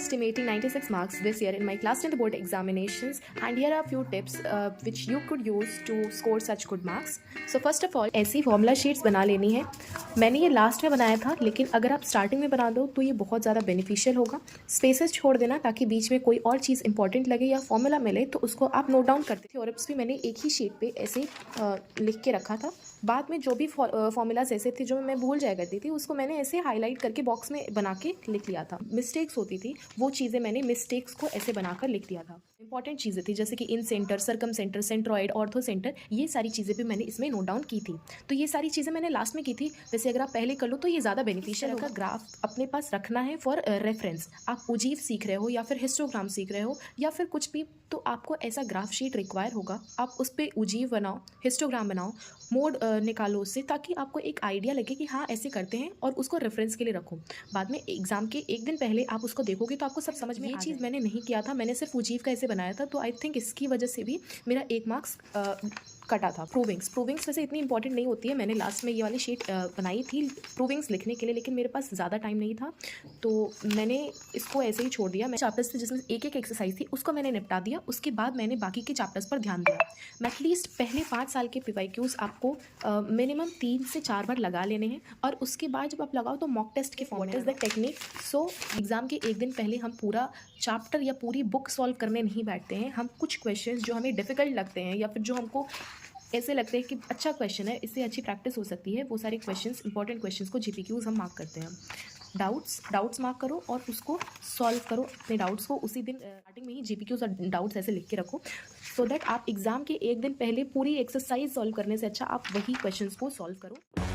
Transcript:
estimating 96 marks this year in my class 10th board examinations, and here are a few tips which you could use to score such good marks. So first of all, ऐसी formula sheets बना लेनी है. मैंने ये last में बनाया था, लेकिन अगर आप स्टार्टिंग में बना दो तो ये बहुत ज़्यादा बेनिफिशियल होगा. स्पेसेस छोड़ देना ताकि बीच में कोई और चीज़ इंपॉर्टेंट लगे या फॉर्मूला मिले तो उसको आप नोट डाउन करते थे. और भी मैंने एक ही शीट पे ऐसे लिख के रखा था. बाद में जो भी फॉर्मूलाज ऐसे थे जो मैं भूल जाया करती थी, उसको मैंने ऐसे हाईलाइट करके बॉक्स में बना के लिख लिया था. मिस्टेक्स होती थी, वो चीज़ें मैंने मिस्टेक्स को ऐसे बनाकर लिख दिया था. इंपॉर्टेंट चीज़ें थी जैसे कि incentre, circumcentre, centroid, orthocentre, ये सारी चीज़ें भी मैंने इसमें नोट डाउन की थी. तो ये सारी चीज़ें मैंने लास्ट में की थी. वैसे अगर आप पहले कर लो तो ये ज़्यादा बेनिफिशियल होगा. ग्राफ अपने पास रखना है फॉर रेफरेंस. आप उजीव सीख रहे हो या फिर हिस्टोग्राम सीख रहे हो या फिर कुछ भी, तो आपको ऐसा ग्राफ शीट रिक्वायर होगा. आप उस पर उजीव बनाओ, हिस्टोग्राम बनाओ, मोड निकालो उससे, ताकि आपको एक आइडिया लगे कि हाँ ऐसे करते हैं, और उसको रेफरेंस के लिए रखो. बाद में एग्जाम के एक दिन पहले आप उसको देखोगे तो आपको सब समझ में. ये चीज़ मैंने नहीं किया था, मैंने सिर्फ उजीव का ऐसे बनाया था. तो आई थिंक इसकी वजह से भी मेरा 1 मार्क्स कटा था. प्रूविंग्स वैसे इतनी इंपॉर्टेंट नहीं होती है. मैंने लास्ट में ये वाली शीट बनाई थी प्रूविंग्स लिखने के लिए, लेकिन मेरे पास ज़्यादा टाइम नहीं था तो मैंने इसको ऐसे ही छोड़ दिया. मैं चैप्टर्स थे जिसमें एक एक एक्सरसाइज थी उसको मैंने निपटा दिया. उसके बाद मैंने बाकी के चैप्टर्स पर ध्यान दिया. एटलीस्ट पहले 5 साल के PYQs आपको मिनिमम 3 से 4 बार लगा लेने हैं, और उसके बाद जब आप लगाओ तो मॉक टेस्ट के form is the technique. So exam के एक दिन पहले हम पूरा चैप्टर या पूरी बुक सॉल्व करने नहीं बैठते हैं. हम कुछ क्वेश्चंस जो हमें डिफ़िकल्ट लगते हैं या फिर जो हमको ऐसे लगता है कि अच्छा क्वेश्चन है, इससे अच्छी प्रैक्टिस हो सकती है, वो सारे क्वेश्चंस, इंपॉर्टेंट क्वेश्चंस को GPQs हम मार्क करते हैं. डाउट्स मार्क करो और उसको सॉल्व करो. अपने डाउट्स को उसी दिन स्टार्टिंग में ही GPQs और डाउट्स ऐसे लिख के रखो, सो दैट आप एग्ज़ाम के एक दिन पहले पूरी एक्सरसाइज सॉल्व करने से अच्छा आप वही क्वेश्चंस को सॉल्व करो.